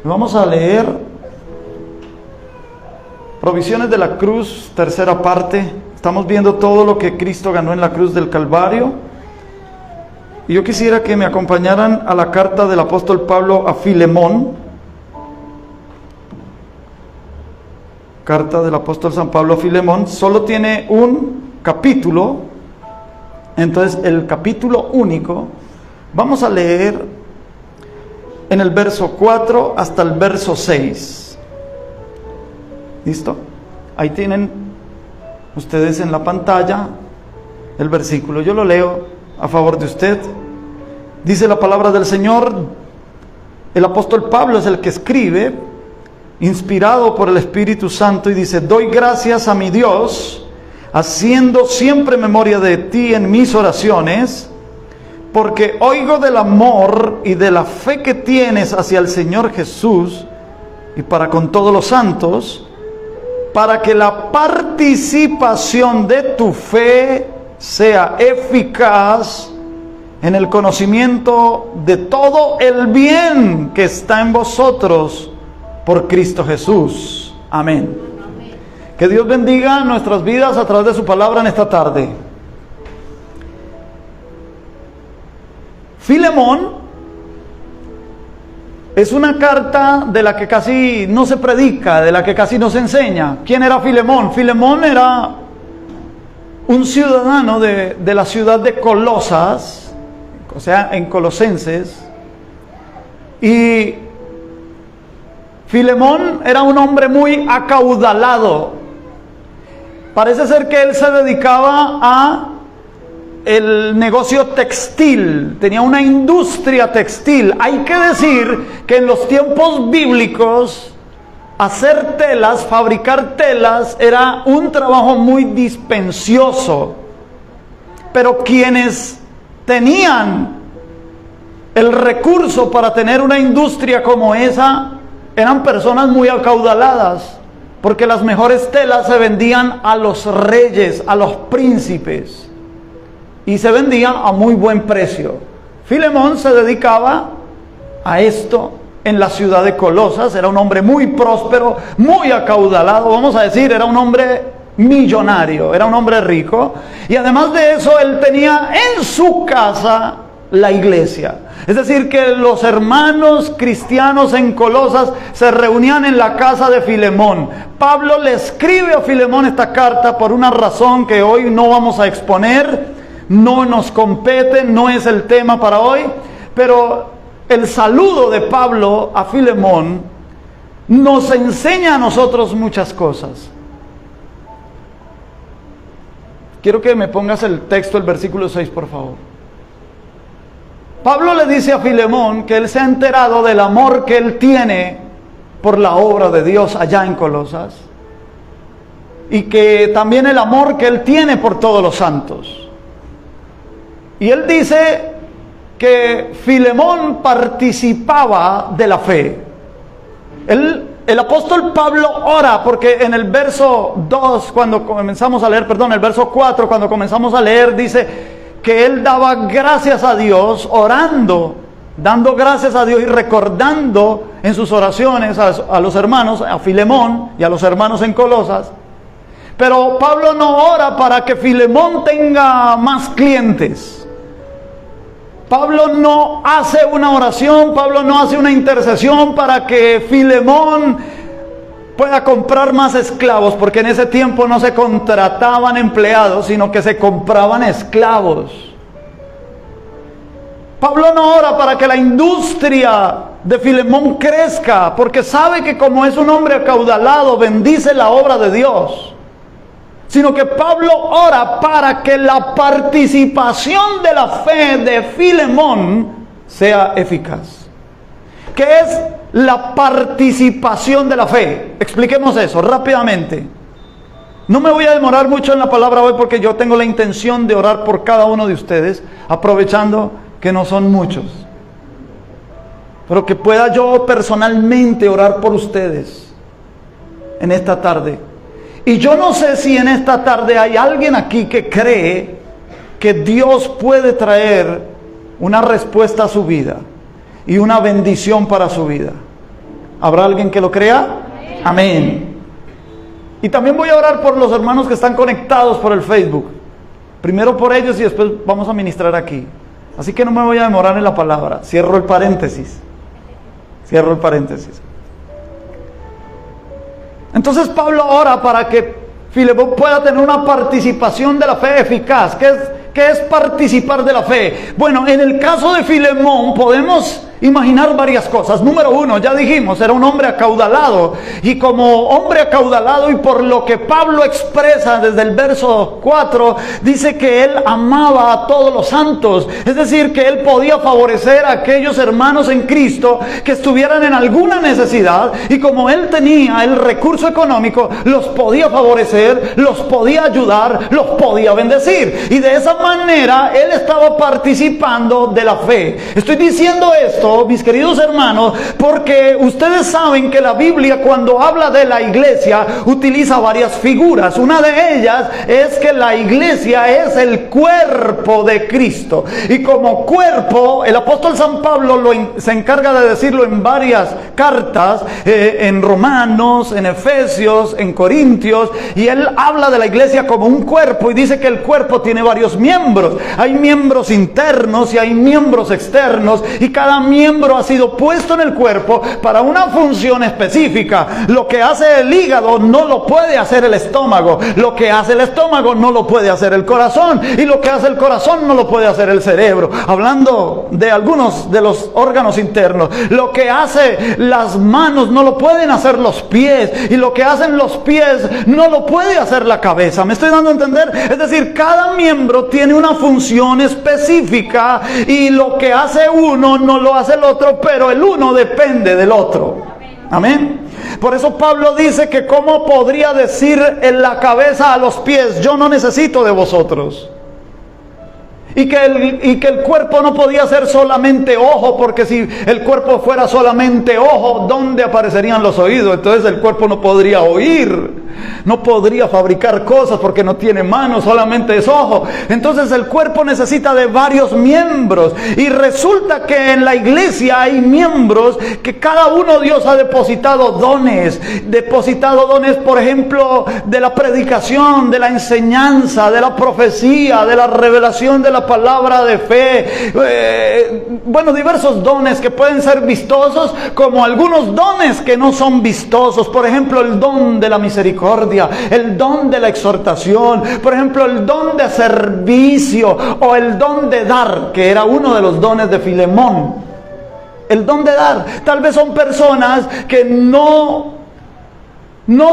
Vamos a leer Provisiones de la Cruz, tercera parte. Estamos viendo todo lo que Cristo ganó en la cruz del Calvario. Y yo quisiera que me acompañaran a la carta del apóstol Pablo a Filemón. Carta del apóstol San Pablo a Filemón. Solo tiene un capítulo. Entonces el capítulo único. Vamos a leer en el verso 4 hasta el verso 6. ¿Listo? Ahí tienen ustedes en la pantalla el versículo. Yo lo leo a favor de usted. Dice la palabra del Señor. El apóstol Pablo es el que escribe, inspirado por el Espíritu Santo, y dice: doy gracias a mi Dios, haciendo siempre memoria de ti en mis oraciones, porque oigo del amor y de la fe que tienes hacia el Señor Jesús y para con todos los santos, para que la participación de tu fe sea eficaz en el conocimiento de todo el bien que está en vosotros por Cristo Jesús. Amén. Amén. Que Dios bendiga nuestras vidas a través de su palabra en esta tarde. Filemón es una carta de la que casi no se predica, de la que casi no se enseña. ¿Quién era Filemón? Filemón era un ciudadano de la ciudad de Colosas, o sea, en Colosenses. Y Filemón era un hombre muy acaudalado. Parece ser que él se dedicaba a el negocio textil, tenía una industria textil. Hay que decir que en los tiempos bíblicos hacer telas, fabricar telas era un trabajo muy dispendioso, pero quienes tenían el recurso para tener una industria como esa eran personas muy acaudaladas, porque las mejores telas se vendían a los reyes, a los príncipes, y se vendían a muy buen precio. Filemón se dedicaba a esto en la ciudad de Colosas. Era un hombre muy próspero, muy acaudalado, vamos a decir, era un hombre millonario, era un hombre rico, y además de eso él tenía en su casa la iglesia. Es decir, que los hermanos cristianos en Colosas se reunían en la casa de Filemón. Pablo le escribe a Filemón esta carta por una razón que hoy no vamos a exponer, no nos compete, no es el tema para hoy, pero el saludo de Pablo a Filemón nos enseña a nosotros muchas cosas. Quiero que me pongas el texto, el versículo 6, por favor. Pablo le dice a Filemón que él se ha enterado del amor que él tiene por la obra de Dios allá en Colosas, y que también el amor que él tiene por todos los santos. Y él dice que Filemón participaba de la fe. El apóstol Pablo ora, porque en el verso 2, cuando comenzamos a leer, el verso 4, cuando comenzamos a leer, dice que él daba gracias a Dios, orando, dando gracias a Dios y recordando en sus oraciones a los hermanos, a Filemón y a los hermanos en Colosas. Pero Pablo no ora para que Filemón tenga más clientes. Pablo no hace una oración, Pablo no hace una intercesión para que Filemón pueda comprar más esclavos, porque en ese tiempo no se contrataban empleados, sino que se compraban esclavos. Pablo no ora para que la industria de Filemón crezca, porque sabe que como es un hombre acaudalado, bendice la obra de Dios. Sino que Pablo ora para que la participación de la fe de Filemón sea eficaz. ¿Qué es la participación de la fe? Expliquemos eso rápidamente. No me voy a demorar mucho en la palabra hoy, porque yo tengo la intención de orar por cada uno de ustedes, aprovechando que no son muchos, pero que pueda yo personalmente orar por ustedes en esta tarde. Y yo no sé si en esta tarde hay alguien aquí que cree que Dios puede traer una respuesta a su vida y una bendición para su vida. ¿Habrá alguien que lo crea? Amén. Y también voy a orar por los hermanos que están conectados por el Facebook. Primero por ellos y después vamos a ministrar aquí. Así que no me voy a demorar en la palabra. Cierro el paréntesis. Entonces Pablo ora para que Filemón pueda tener una participación de la fe eficaz. ¿Qué es participar de la fe? Bueno, en el caso de Filemón podemos imaginar varias cosas. Número uno, ya dijimos, era un hombre acaudalado. Y como hombre acaudalado, y por lo que Pablo expresa desde el verso 4, dice que él amaba a todos los santos. Es decir, que él podía favorecer a aquellos hermanos en Cristo que estuvieran en alguna necesidad. Y como él tenía el recurso económico, los podía favorecer, los podía ayudar, los podía bendecir. Y de esa manera, él estaba participando de la fe. Estoy diciendo esto, mis queridos hermanos, porque ustedes saben que la Biblia, cuando habla de la iglesia, utiliza varias figuras. Una de ellas es que la iglesia es el cuerpo de Cristo, y como cuerpo, el apóstol San Pablo se encarga de decirlo en varias cartas, en Romanos, en Efesios, en Corintios, y él habla de la iglesia como un cuerpo, y dice que el cuerpo tiene varios miembros. Hay miembros internos y hay miembros externos, y cada miembro ha sido puesto en el cuerpo para una función específica. Lo que hace el hígado no lo puede hacer el estómago, lo que hace el estómago no lo puede hacer el corazón, y lo que hace el corazón no lo puede hacer el cerebro. Hablando de algunos de los órganos internos, lo que hace las manos no lo pueden hacer los pies, y lo que hacen los pies no lo puede hacer la cabeza. ¿Me estoy dando a entender? Es decir, cada miembro tiene una función específica, y lo que hace uno no lo hace el otro, pero el uno depende del otro. Amén. Por eso Pablo dice que cómo podría decir en la cabeza a los pies: yo no necesito de vosotros. Y que el cuerpo no podía ser solamente ojo, porque si el cuerpo fuera solamente ojo, ¿dónde aparecerían los oídos? Entonces el cuerpo no podría oír, no podría fabricar cosas porque no tiene manos, solamente es ojo. Entonces el cuerpo necesita de varios miembros, y resulta que en la iglesia hay miembros que cada uno Dios ha depositado dones, por ejemplo, de la predicación, de la enseñanza, de la profecía, de la revelación de la palabra de fe, diversos dones que pueden ser vistosos, como algunos dones que no son vistosos. Por ejemplo, el don de la misericordia, el don de la exhortación, por ejemplo, el don de servicio, o el don de dar, que era uno de los dones de Filemón. El don de dar. Tal vez son personas que no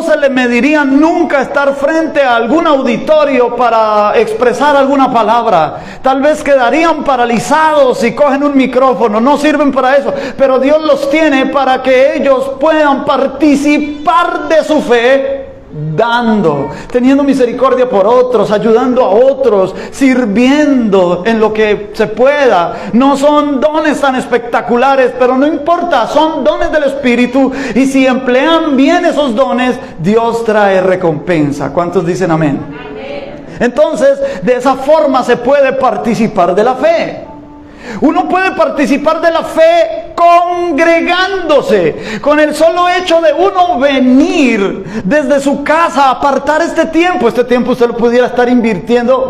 se le medirían nunca estar frente a algún auditorio para expresar alguna palabra. Tal vez quedarían paralizados si cogen un micrófono. No sirven para eso, pero Dios los tiene para que ellos puedan participar de su fe, dando, teniendo misericordia por otros, ayudando a otros, sirviendo en lo que se pueda. No son dones tan espectaculares, pero no importa, son dones del Espíritu, y si emplean bien esos dones, Dios trae recompensa. ¿Cuántos dicen amén? Amén. Entonces, de esa forma se puede participar de la fe. Uno puede participar de la fe congregándose. Con el solo hecho de uno venir desde su casa, apartar este tiempo usted lo pudiera estar invirtiendo,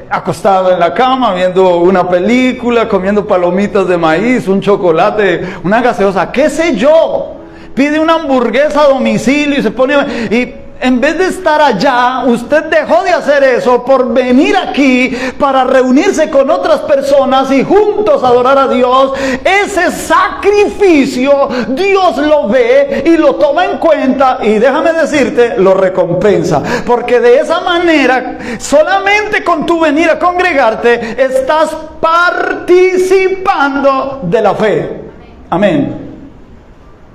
acostado en la cama, viendo una película, comiendo palomitas de maíz, un chocolate, una gaseosa, qué sé yo. Pide una hamburguesa a domicilio y se pone... En vez de estar allá, usted dejó de hacer eso por venir aquí para reunirse con otras personas y juntos adorar a Dios. Ese sacrificio Dios lo ve y lo toma en cuenta, y déjame decirte, lo recompensa. Porque de esa manera, solamente con tu venir a congregarte, estás participando de la fe. Amén.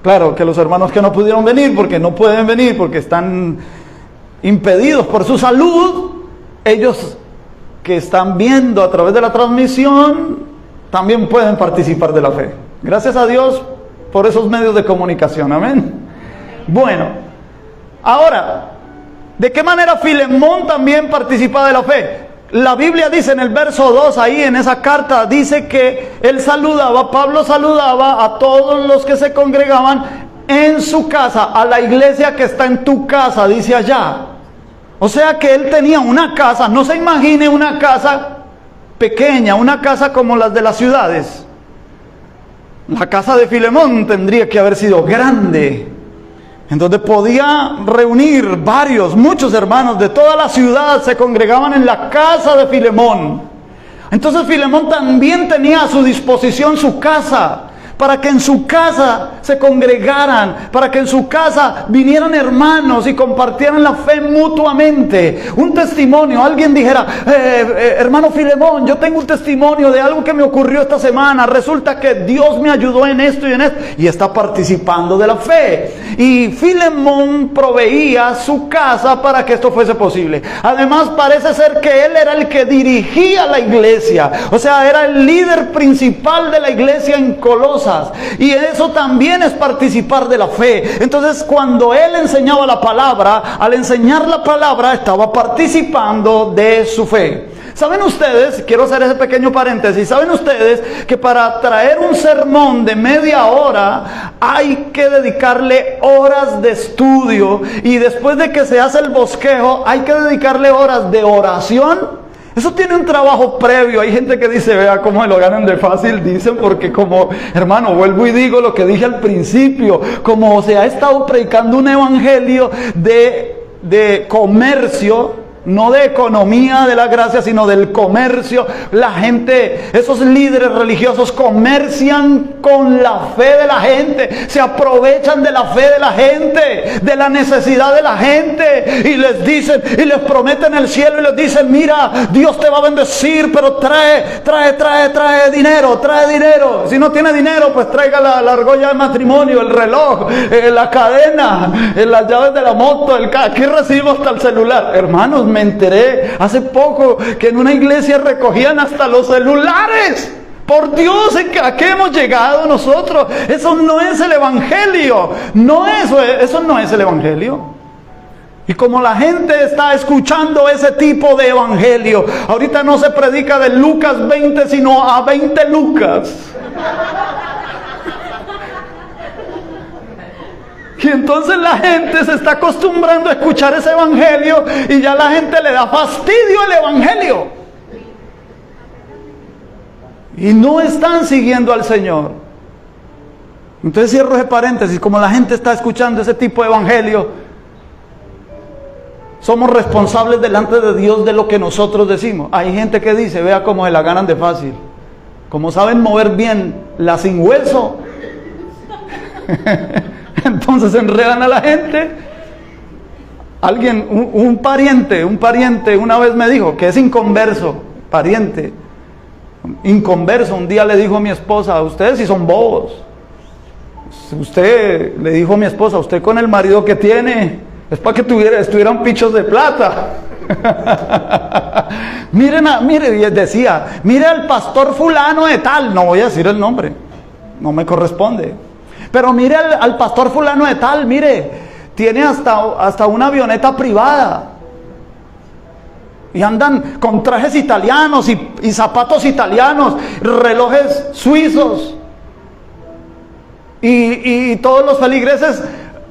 Claro que los hermanos que no pudieron venir, porque no pueden venir, porque están impedidos por su salud, ellos que están viendo a través de la transmisión, también pueden participar de la fe. Gracias a Dios por esos medios de comunicación. Amén. Bueno, ahora, ¿de qué manera Filemón también participa de la fe? La Biblia dice en el verso 2, ahí en esa carta, dice que él saludaba, Pablo saludaba a todos los que se congregaban en su casa, a la iglesia que está en tu casa, dice allá. O sea que él tenía una casa, no se imagine una casa pequeña, una casa como las de las ciudades. La casa de Filemón tendría que haber sido grande, en donde podía reunir muchos hermanos de toda la ciudad, se congregaban en la casa de Filemón. Entonces Filemón también tenía a su disposición su casa, para que en su casa se congregaran, para que en su casa vinieran hermanos y compartieran la fe mutuamente. Un testimonio, alguien dijera, hermano Filemón, yo tengo un testimonio de algo que me ocurrió esta semana, resulta que Dios me ayudó en esto y en esto, y está participando de la fe. Y Filemón proveía su casa para que esto fuese posible. Además parece ser que él era el que dirigía la iglesia, o sea, era el líder principal de la iglesia en Colosas. Y eso también es participar de la fe. Entonces cuando él enseñaba la palabra, al enseñar la palabra estaba participando de su fe. ¿Saben ustedes? Quiero hacer ese pequeño paréntesis. ¿Saben ustedes que para traer un sermón de media hora hay que dedicarle horas de estudio? Y después de que se hace el bosquejo hay que dedicarle horas de oración. Eso tiene un trabajo previo. Hay gente que dice, vea cómo lo ganan de fácil, dicen, porque como, hermano, vuelvo y digo lo que dije al principio, como se ha estado predicando un evangelio de comercio, no de economía de la gracia, sino del comercio. La gente, esos líderes religiosos comercian con la fe de la gente, se aprovechan de la fe de la gente, de la necesidad de la gente, y les dicen, y les prometen el cielo, y les dicen, mira, Dios te va a bendecir, pero trae dinero. Si no tiene dinero, pues traiga la argolla de matrimonio, el reloj, la cadena, las llaves de la moto, aquí recibo hasta el celular. Hermanos, me enteré hace poco que en una iglesia recogían hasta los celulares. Por Dios, ¿a qué hemos llegado nosotros? Eso no es el evangelio. Eso no es el evangelio. Y como la gente está escuchando ese tipo de evangelio, ahorita no se predica de Lucas 20, sino a 20 Lucas. Y entonces la gente se está acostumbrando a escuchar ese evangelio y ya la gente le da fastidio el evangelio. Y no están siguiendo al Señor. Entonces cierro ese paréntesis, como la gente está escuchando ese tipo de evangelio, somos responsables delante de Dios de lo que nosotros decimos. Hay gente que dice, vea cómo se la ganan de fácil. Como saben mover bien la sin hueso, entonces enredan a la gente. Alguien, un pariente una vez me dijo que es inconverso, pariente, inconverso. Un día le dijo a mi esposa, ustedes sí son bobos. Usted, le dijo a mi esposa, usted con el marido que tiene, es para que estuvieran pichos de plata. Mire, decía, mire al pastor fulano de tal, no voy a decir el nombre, no me corresponde. Pero mire al pastor fulano de tal, mire, tiene hasta una avioneta privada. Y andan con trajes italianos y zapatos italianos, relojes suizos. Y todos los feligreses,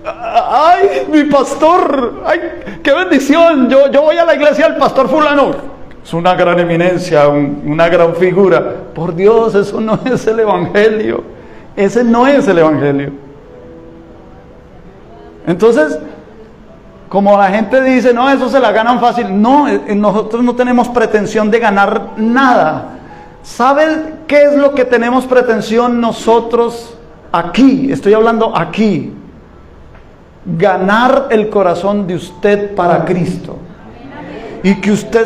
¡ay, mi pastor! ¡Ay, qué bendición! Yo voy a la iglesia del pastor fulano. Es una gran eminencia, una gran figura. Por Dios, eso no es el evangelio. Ese no es el evangelio. Entonces, como la gente dice, no, eso se la ganan fácil. No, nosotros no tenemos pretensión de ganar nada. ¿Saben qué es lo que tenemos pretensión nosotros aquí? Estoy hablando aquí. Ganar el corazón de usted para Cristo. Y que usted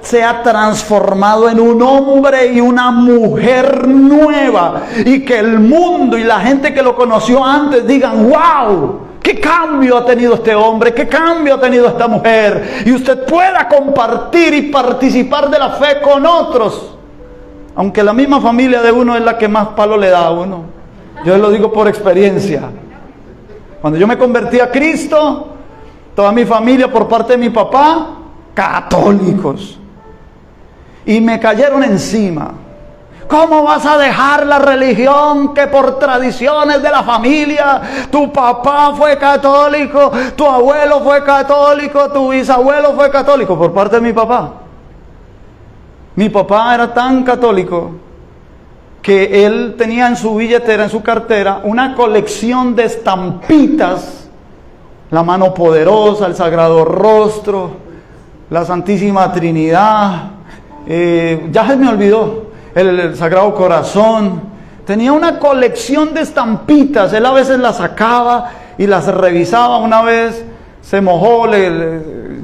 sea transformado en un hombre y una mujer nueva. Y que el mundo y la gente que lo conoció antes digan, ¡wow! ¿Qué cambio ha tenido este hombre? ¿Qué cambio ha tenido esta mujer? Y usted pueda compartir y participar de la fe con otros. Aunque la misma familia de uno es la que más palo le da a uno. Yo lo digo por experiencia. Cuando yo me convertí a Cristo, toda mi familia por parte de mi papá, católicos. y me cayeron encima. ¿Cómo vas a dejar la religión que por tradiciones de la familia, tu papá fue católico, tu abuelo fue católico, tu bisabuelo fue católico, por parte de mi papá? Mi papá era tan católico que él tenía en su billetera, en su cartera, una colección de estampitas: la mano poderosa, el Sagrado Rostro, la Santísima Trinidad, ya se me olvidó, el Sagrado Corazón. Tenía una colección de estampitas. Él a veces las sacaba y las revisaba. Una vez se mojó,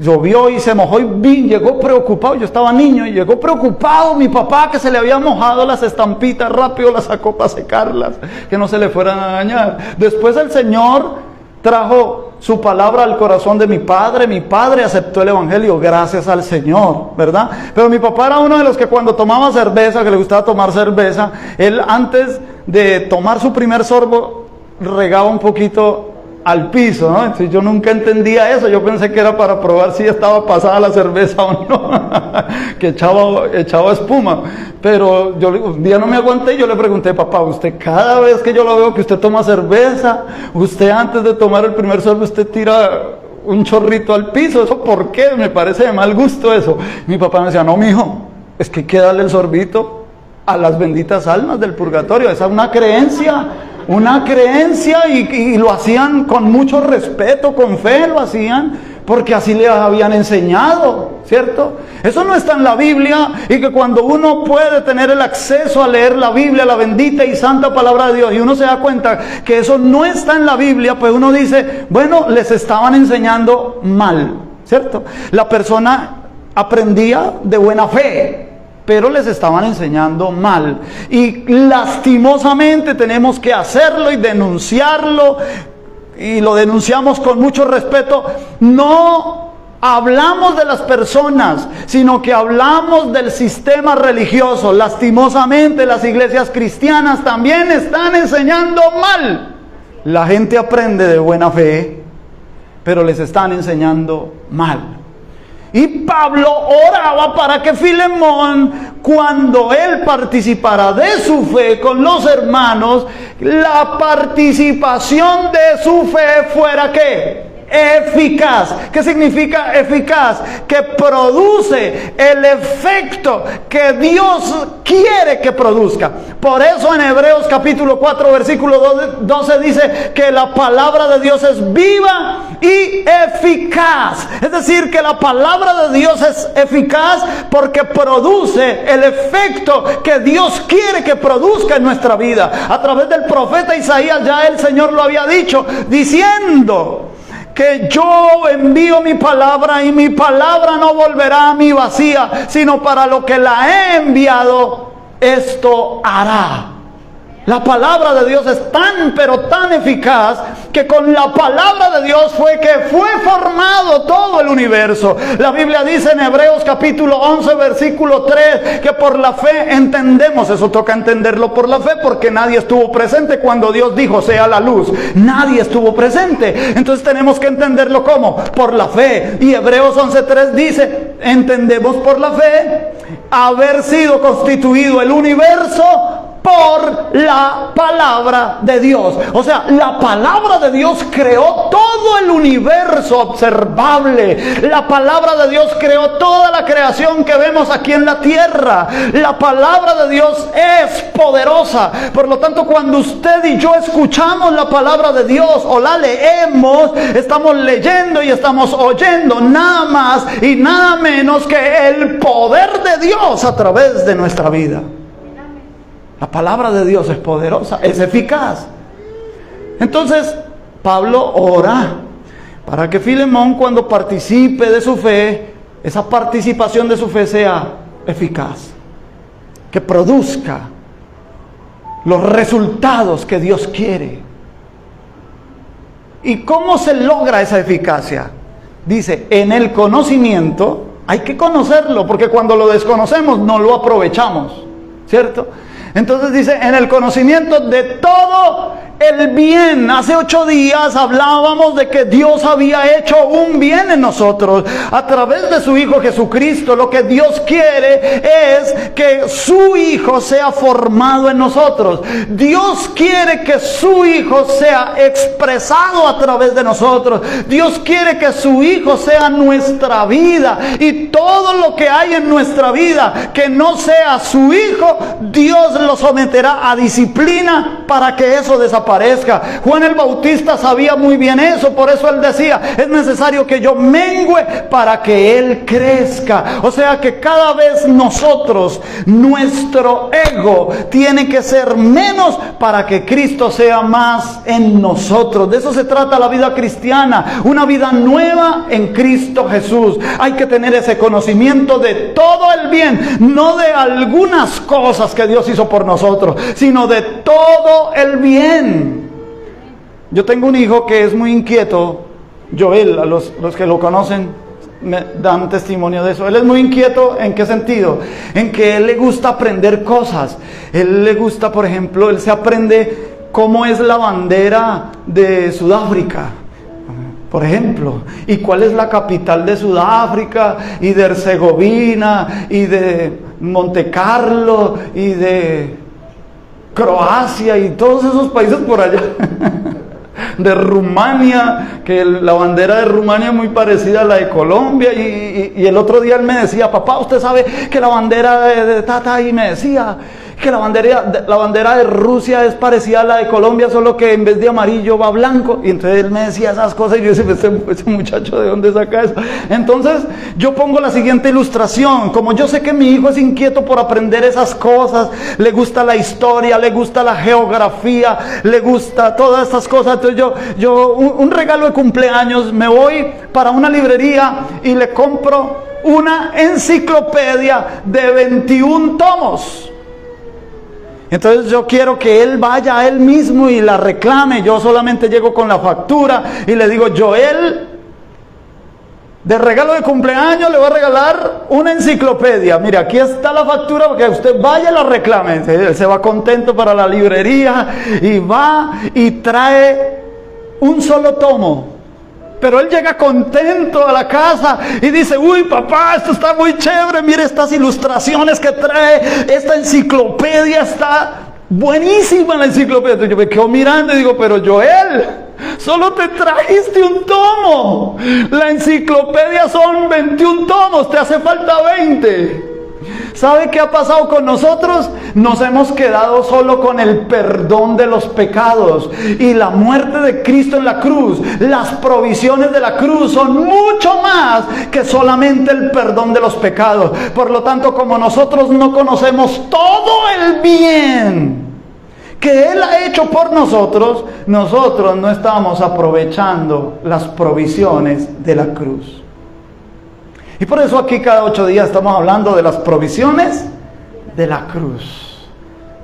llovió y se mojó, y llegó preocupado. Yo estaba niño y llegó preocupado mi papá, que se le había mojado las estampitas. Rápido las sacó para secarlas, que no se le fueran a dañar. Después el Señor trajo su palabra al corazón de mi padre aceptó el evangelio, gracias al Señor, ¿verdad? Pero mi papá era uno de los que cuando tomaba cerveza, que le gustaba tomar cerveza, él antes de tomar su primer sorbo, regaba un poquito al piso, ¿no? Entonces yo nunca entendía eso, yo pensé que era para probar si estaba pasada la cerveza o no, que echaba espuma. Pero yo un día no me aguanté y yo le pregunté: papá, usted cada vez que yo lo veo que usted toma cerveza, usted antes de tomar el primer sorbo, usted tira un chorrito al piso, ¿eso por qué? Me parece de mal gusto eso. Mi papá me decía: no, mijo, es que hay que darle el sorbito a las benditas almas del purgatorio. Esa es una creencia, y lo hacían con mucho respeto, con fe lo hacían, porque así le habían enseñado, ¿cierto? Eso no está en la Biblia, y que cuando uno puede tener el acceso a leer la Biblia, la bendita y santa palabra de Dios, y uno se da cuenta que eso no está en la Biblia, pues uno dice: bueno, les estaban enseñando mal, ¿cierto? La persona aprendía de buena fe, pero les estaban enseñando mal. Y lastimosamente tenemos que hacerlo y denunciarlo, y lo denunciamos con mucho respeto. No hablamos de las personas, sino que hablamos del sistema religioso. Lastimosamente las iglesias cristianas también están enseñando mal. La gente aprende de buena fe, pero les están enseñando mal. Y Pablo oraba para que Filemón, cuando él participara de su fe con los hermanos, la participación de su fe fuera ¿qué? Eficaz. ¿Qué significa eficaz? Que produce el efecto que Dios quiere que produzca. Por eso en Hebreos capítulo 4 versículo 12 dice que la palabra de Dios es viva y eficaz. Es decir, que la palabra de Dios es eficaz porque produce el efecto que Dios quiere que produzca en nuestra vida. A través del profeta Isaías ya el Señor lo había dicho, diciendo que yo envío mi palabra y mi palabra no volverá a mí vacía, sino para lo que la he enviado, esto hará. La palabra de Dios es tan, pero tan eficaz, que con la palabra de Dios fue formado todo el universo. La Biblia dice en Hebreos capítulo 11 versículo 3 que por la fe entendemos. Eso toca entenderlo por la fe, porque nadie estuvo presente cuando Dios dijo sea la luz. Nadie estuvo presente. Entonces tenemos que entenderlo ¿cómo? Por la fe. Y Hebreos 11:3 dice: entendemos por la fe haber sido constituido el universo por la palabra de Dios. O sea, la palabra de Dios creó todo el universo observable. La palabra de Dios creó toda la creación que vemos aquí en la tierra. La palabra de Dios es poderosa. Por lo tanto, cuando usted y yo escuchamos la palabra de Dios o la leemos, estamos leyendo y estamos oyendo nada más y nada menos que el poder de Dios a través de nuestra vida. La palabra de Dios es poderosa, es eficaz. Entonces, Pablo ora para que Filemón, cuando participe de su fe, esa participación de su fe sea eficaz, que produzca los resultados que Dios quiere. ¿Y cómo se logra esa eficacia? Dice, en el conocimiento. Hay que conocerlo, porque cuando lo desconocemos no lo aprovechamos, ¿cierto? Entonces dice, en el conocimiento de todo el bien. Hace 8 días hablábamos de que Dios había hecho un bien en nosotros a través de su Hijo Jesucristo. Lo que Dios quiere es que su Hijo sea formado en nosotros. Dios quiere que su Hijo sea expresado a través de nosotros. Dios quiere que su Hijo sea nuestra vida, y todo lo que hay en nuestra vida que no sea su Hijo, Dios lo someterá a disciplina para que eso desaparezca. Juan el Bautista sabía muy bien eso, por eso él decía: es necesario que yo mengüe para que él crezca. O sea que cada vez nosotros, nuestro ego tiene que ser menos para que Cristo sea más en nosotros. De eso se trata la vida cristiana, una vida nueva en Cristo Jesús. Hay que tener ese conocimiento de todo el bien, no de algunas cosas que Dios hizo por nosotros, sino de todo el bien. Yo tengo un hijo que es muy inquieto, Joel, a los que lo conocen me dan testimonio de eso. Él es muy inquieto. ¿En qué sentido? En que él le gusta aprender cosas. Él le gusta, por ejemplo, él se aprende cómo es la bandera de Sudáfrica, por ejemplo, y cuál es la capital de Sudáfrica, y de Herzegovina, y de Monte Carlo, y de Croacia, y todos esos países por allá. De Rumania, que la bandera de Rumania es muy parecida a la de Colombia, y el otro día él me decía: papá, usted sabe que la bandera de Tata, y me decía que la bandera de Rusia es parecida a la de Colombia, solo que en vez de amarillo va blanco. Y entonces él me decía esas cosas, y yo decía: ese muchacho, ¿de dónde saca eso? Entonces yo pongo la siguiente ilustración. Como yo sé que mi hijo es inquieto por aprender esas cosas, le gusta la historia, le gusta la geografía, le gusta todas estas cosas, entonces yo un regalo de cumpleaños, me voy para una librería y le compro una enciclopedia de 21 tomos. Entonces yo quiero que él vaya a él mismo y la reclame. Yo solamente llego con la factura y le digo: Joel, de regalo de cumpleaños le voy a regalar una enciclopedia. Mira, aquí está la factura para que usted vaya y la reclame. Él se va contento para la librería y va y trae un solo tomo. Pero él llega contento a la casa y dice: uy, papá, esto está muy chévere, mire estas ilustraciones que trae, esta enciclopedia está buenísima, la enciclopedia. Entonces yo me quedo mirando y digo: pero Joel, solo te trajiste un tomo, la enciclopedia son 21 tomos, te hace falta 20. ¿Sabe qué ha pasado con nosotros? Nos hemos quedado solo con el perdón de los pecados y la muerte de Cristo en la cruz. Las provisiones de la cruz son mucho más que solamente el perdón de los pecados. Por lo tanto, como nosotros no conocemos todo el bien que Él ha hecho por nosotros, nosotros no estamos aprovechando las provisiones de la cruz. Y por eso aquí cada 8 días estamos hablando de las provisiones de la cruz,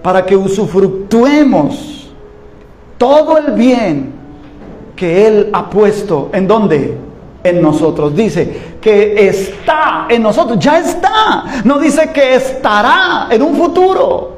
para que usufructuemos todo el bien que Él ha puesto. ¿En dónde? En nosotros. Dice que está en nosotros, ya está. No dice que estará en un futuro.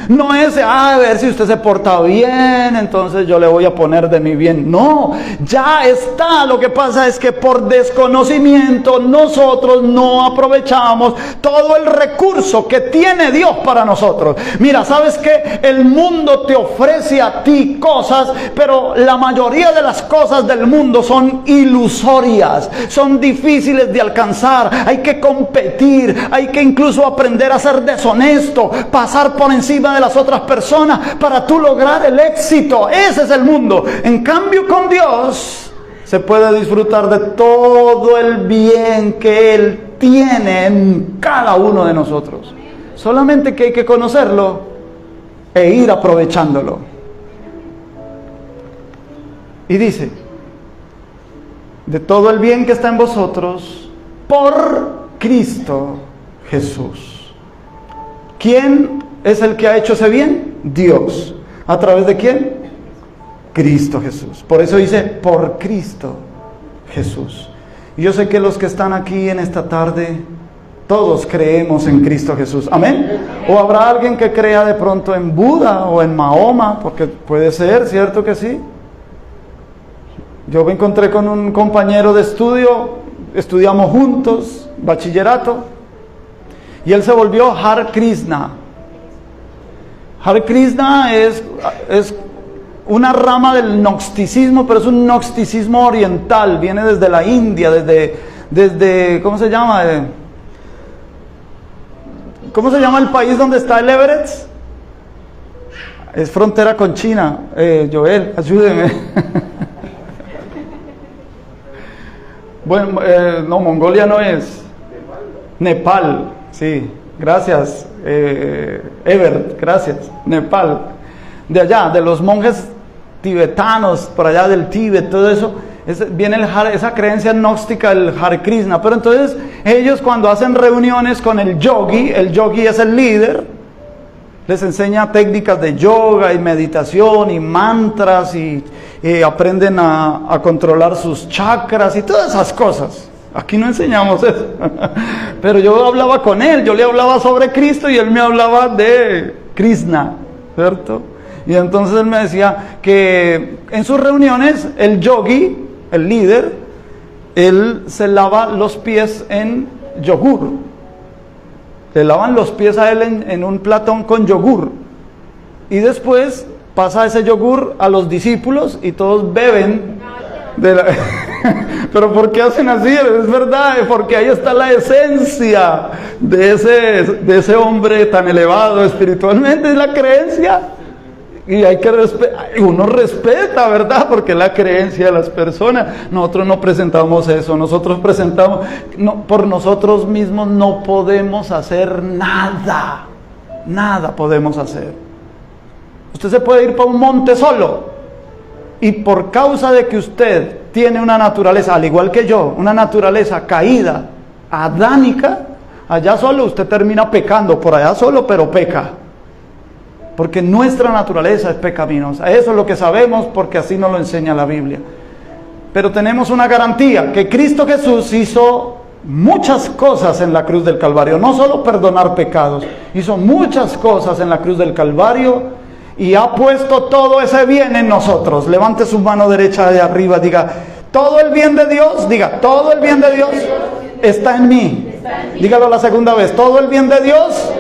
No es, a ver si usted se porta bien, entonces yo le voy a poner de mi bien. No, ya está. Lo que pasa es que por desconocimiento nosotros no aprovechamos todo el recurso que tiene Dios para nosotros. Mira, ¿sabes qué? El mundo te ofrece a ti cosas, pero la mayoría de las cosas del mundo son ilusorias, son difíciles de alcanzar. Hay que competir, hay que incluso aprender a ser deshonesto, pasar por encima de las otras personas para tú lograr el éxito. Ese es el mundo. En cambio, con Dios se puede disfrutar de todo el bien que Él tiene en cada uno de nosotros. Solamente que hay que conocerlo e ir aprovechándolo. Y dice: de todo el bien que está en vosotros por Cristo Jesús. ¿Quién es el que ha hecho ese bien? Dios. ¿A través de quién? Cristo Jesús. Por eso dice: por Cristo Jesús. Y yo sé que los que están aquí en esta tarde Todos creemos en Cristo Jesús. Amén. O habrá alguien que crea de pronto en Buda o en Mahoma, porque puede ser, ¿cierto que sí? Yo me encontré con un compañero de estudio, estudiamos juntos, bachillerato, y él se volvió Hare Krishna. Hare Krishna es una rama del gnosticismo, pero es un gnosticismo oriental, viene desde la India, desde ¿cómo se llama? ¿Cómo se llama el país donde está el Everest? Es frontera con China. Joel, ayúdeme. Bueno, no, Mongolia no es. Nepal, sí. Gracias, Ebert, gracias. Nepal. De allá, de los monjes tibetanos, por allá del Tíbet, todo eso. Viene esa creencia gnóstica del Hare Krishna. Pero entonces ellos cuando hacen reuniones con el yogi es el líder, les enseña técnicas de yoga y meditación y mantras y aprenden a controlar sus chakras y todas esas cosas. Aquí no enseñamos eso. Pero yo hablaba con él, yo le hablaba sobre Cristo y él me hablaba de Krishna, ¿cierto? Y entonces él me decía que en sus reuniones el yogi, el líder, él se lava los pies en yogur. Le lavan los pies a él en un platón con yogur. Y después pasa ese yogur a los discípulos y todos beben de la... Pero ¿por qué hacen así? Es verdad, porque ahí está la esencia de ese hombre tan elevado espiritualmente, es la creencia. Y hay que uno respeta, ¿verdad? Porque es la creencia de las personas. Nosotros no presentamos eso, nosotros presentamos, por nosotros mismos no podemos hacer nada. Nada podemos hacer. Usted se puede ir para un monte solo. Y por causa de que usted tiene una naturaleza, al igual que yo, una naturaleza caída, adánica, allá solo usted termina pecando, por allá solo, pero peca. Porque nuestra naturaleza es pecaminosa. Eso es lo que sabemos porque así nos lo enseña la Biblia. Pero tenemos una garantía, que Cristo Jesús hizo muchas cosas en la cruz del Calvario. No solo perdonar pecados, hizo muchas cosas en la cruz del Calvario y ha puesto todo ese bien en nosotros. Levante su mano derecha de arriba, diga, todo el bien de Dios, diga, todo el bien de Dios está en mí. Dígalo la segunda vez, todo el bien de Dios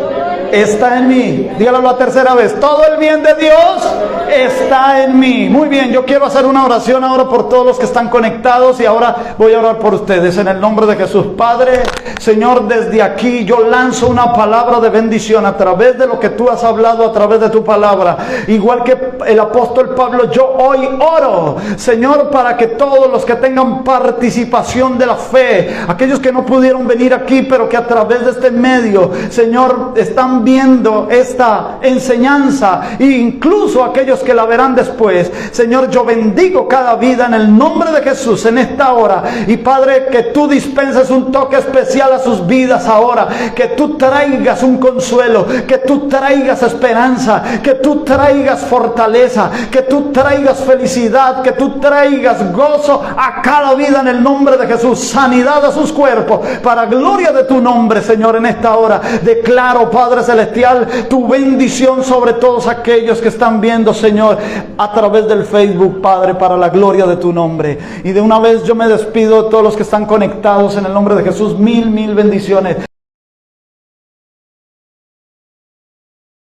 está en mí. Dígalo la tercera vez, todo el bien de Dios está en mí. Muy bien, yo quiero hacer una oración ahora por todos los que están conectados y ahora voy a orar por ustedes en el nombre de Jesús. Padre, Señor, desde aquí yo lanzo una palabra de bendición a través de lo que tú has hablado, a través de tu palabra. Igual que el apóstol Pablo, yo hoy oro, Señor, para que todos los que tengan participación de la fe, aquellos que no pudieron venir aquí, pero que a través de este medio, Señor, están viendo esta enseñanza, e incluso aquellos que la verán después, Señor, yo bendigo cada vida en el nombre de Jesús en esta hora. Y Padre, que tú dispenses un toque especial a sus vidas ahora, que tú traigas un consuelo, que tú traigas esperanza, que tú traigas fortaleza, que tú traigas felicidad, que tú traigas gozo a cada vida en el nombre de Jesús, sanidad a sus cuerpos, para gloria de tu nombre, Señor. En esta hora declaro, Padre Celestial, tu bendición sobre todos aquellos que están viendo, Señor, a través del Facebook, Padre, para la gloria de tu nombre. Y de una vez yo me despido de todos los que están conectados en el nombre de Jesús. Mil bendiciones.